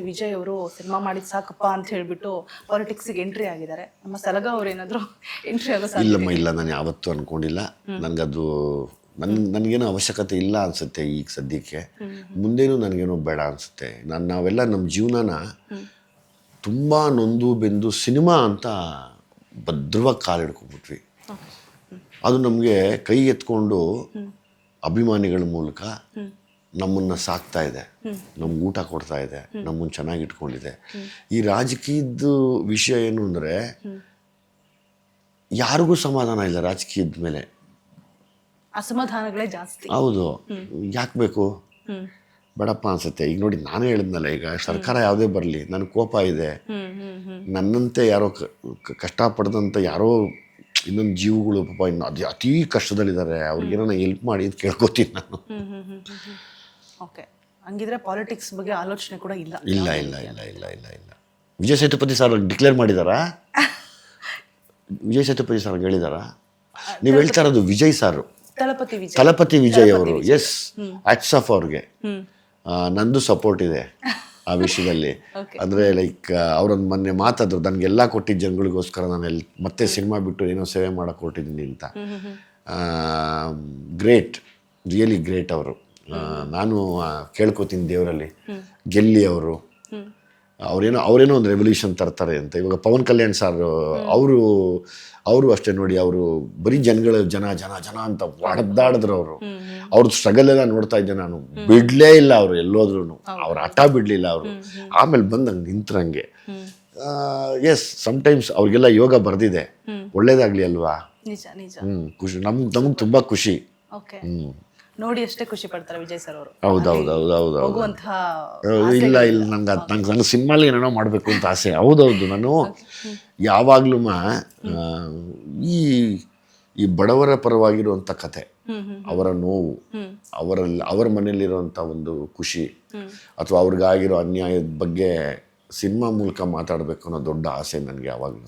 ವಿಜಯ್ ಅವರು ಸಿನಿಮಾ ಮಾಡಿದ್ ಸಾಕಪ್ಪ ಅಂತ ಹೇಳ್ಬಿಟ್ಟು ಪಾಲಿಟಿಕ್ಸ್ಗೆ ಎಂಟ್ರಿ ಆಗಿದ್ದಾರೆ. ನಮ್ಮ ಸಲಗ ಅವ್ರು ಏನಾದ್ರು ಎಂಟ್ರಿ ಆಗೋ ಇಲ್ಲಮ್ಮ, ಇಲ್ಲ, ನಾನು ಯಾವತ್ತೂ ಅನ್ಕೊಂಡಿಲ್ಲ. ನನಗದು ನನಗೇನೋ ಅವಶ್ಯಕತೆ ಇಲ್ಲ ಅನ್ಸುತ್ತೆ ಈಗ ಸದ್ಯಕ್ಕೆ. ಮುಂದೇನೂ ನನಗೇನೋ ಬೇಡ ಅನಿಸುತ್ತೆ. ನಾವೆಲ್ಲ ನಮ್ಮ ಜೀವನನ ತುಂಬ ನೊಂದು ಬೆಂದು ಸಿನಿಮಾ ಅಂತ ಭದ್ರವಾಗಿ ಕಾಲಿಡ್ಕೊಂಡ್ಬಿಟ್ವಿ. ಅದು ನಮಗೆ ಕೈ ಎತ್ಕೊಂಡು ಅಭಿಮಾನಿಗಳ ಮೂಲಕ ನಮ್ಮನ್ನು ಸಾಕ್ತಾ ಇದೆ, ನಮ್ಗೆ ಊಟ ಕೊಡ್ತಾ ಇದೆ, ನಮ್ಮನ್ನು ಚೆನ್ನಾಗಿ ಇಟ್ಕೊಂಡಿದೆ. ಈ ರಾಜಕೀಯದ ವಿಷಯ ಏನು ಅಂದರೆ ಯಾರಿಗೂ ಸಮಾಧಾನ ಇಲ್ಲ ರಾಜಕೀಯದ ಮೇಲೆ. ಅಸಮಾಧಾನಗಳೇ ಜಾಸ್ತಿ. ಹೌದು, ಯಾಕೆ ಬೇಕು ಬೇಡಪ್ಪ ಅನ್ಸುತ್ತೆ. ಈಗ ನೋಡಿ, ನಾನು ಹೇಳಿದ್ನಲ್ಲ, ಈಗ ಸರ್ಕಾರ ಯಾವುದೇ ಬರಲಿ ನನಗೆ ಕೋಪ ಇದೆ. ನನ್ನಂತೆ ಯಾರೋ ಕಷ್ಟಪಡ್ದಂಥ ಯಾರೋ ಇನ್ನೊಂದು ಜೀವಗಳು ಪಾಪ ಇನ್ನು ಅದು ಅತೀ ಕಷ್ಟದಲ್ಲಿದ್ದಾರೆ, ಅವ್ರಿಗೇನೋ ಹೆಲ್ಪ್ ಮಾಡಿ ಅಂತ ಕೇಳ್ಕೊತೀನಿ ನಾನು. ಓಕೆ, ಹಂಗಿದ್ರೆ ಪಾಲಿಟಿಕ್ಸ್ ಬಗ್ಗೆ ಆಲೋಚನೆ ಕೂಡ ಇಲ್ಲ. ಇಲ್ಲ ಇಲ್ಲ ಇಲ್ಲ ಇಲ್ಲ ಇಲ್ಲ ಇಲ್ಲ ವಿಜಯ್ ಸೇತುಪತಿ ಸರ್ ಡಿಕ್ಲೇರ್ ಮಾಡಿದಾರಾ? ವಿಜಯ್ ಸೇತುಪತಿ ಸರ್ ಹೇಳಿದಾರಾ? ನೀವು ಹೇಳ್ತಾ ಇರೋದು ವಿಜಯ್ ಸಾರು, ತಲಪತಿ ವಿಜಯ್ ಅವರು. ಎಸ್, ಹ್ಯಾಟ್ಸ್ ಆಫ್ ಅವ್ರಿಗೆ. ನಂದು ಸಪೋರ್ಟ್ ಇದೆ ಆ ವಿಷಯದಲ್ಲಿ. ಅಂದರೆ ಲೈಕ್ ಅವರೊಂದು ಮೊನ್ನೆ ಮಾತಾದ್ರು, ನನಗೆಲ್ಲ ಕೊಟ್ಟಿದ್ದ ಜನಗಳಿಗೋಸ್ಕರ ನಾನು ಮತ್ತೆ ಸಿನಿಮಾ ಬಿಟ್ಟು ಏನೋ ಸೇವೆ ಮಾಡೋಕೆ ಹೊರಟಿದ್ದೀನಿ ಅಂತ. ಗ್ರೇಟ್, ರಿಯಲಿ ಗ್ರೇಟ್ ಅವರು. ನಾನು ಕೇಳ್ಕೊತೀನಿ ದೇವರಲ್ಲಿ ಗೆಲ್ಲಿ ಅವರು. ಅವರೇನೋ ಒಂದು ರೆವಲ್ಯೂಷನ್ ತರ್ತಾರೆ ಅಂತ. ಇವಾಗ ಪವನ್ ಕಲ್ಯಾಣ್ ಸರ್ ಅವರು ಅಷ್ಟೇ ನೋಡಿ, ಅವರು ಬರೀ ಜನ ಅಂತ ಹೊಡೆದಾಡಿದ್ರು. ಅವ್ರದ್ದು ಸ್ಟ್ರಗಲ್ ಎಲ್ಲ ನೋಡ್ತಾ ಇದ್ದೆ ನಾನು. ಬಿಡ್ಲೇ ಇಲ್ಲ ಅವರು ಎಲ್ಲೋದ್ರು, ಅವ್ರ ಹಠ ಬಿಡ್ಲಿಲ್ಲ ಅವರು. ಆಮೇಲೆ ಬಂದಂಗೆ ನಿಂತ್ರಂಗೆ. ಎಸ್, ಸಮ್ಟೈಮ್ಸ್ ಅವ್ರಿಗೆಲ್ಲ ಯೋಗ ಬರ್ದಿದೆ, ಒಳ್ಳೇದಾಗ್ಲಿ ಅಲ್ವಾ? ಖುಷಿ, ನಮ್ಗೆ ತುಂಬಾ ಖುಷಿ. ನೋಡಿ ಅಷ್ಟೇ ಖುಷಿ ಪಡ್ತಾರೆ ವಿಜಯ್ ಸರ್ ಅವರು. ಹೌದೌದು. ಇಲ್ಲ ನಂಗೆ ಸಿನಿಮಾಲಿ ಏನೇನೋ ಮಾಡಬೇಕು ಅಂತ ಆಸೆ. ಹೌದೌದು, ನಾನು ಯಾವಾಗ್ಲೂ ಈ ಬಡವರ ಪರವಾಗಿರುವಂಥ ಕತೆ, ಅವರ ನೋವು, ಅವರ ಮನೆಯಲ್ಲಿರುವಂಥ ಒಂದು ಖುಷಿ, ಅಥವಾ ಅವ್ರಿಗಾಗಿರೋ ಅನ್ಯಾಯದ ಬಗ್ಗೆ ಸಿನಿಮಾ ಮೂಲಕ ಮಾತಾಡಬೇಕು ಅನ್ನೋ ದೊಡ್ಡ ಆಸೆ ನನಗೆ ಯಾವಾಗಲೂ.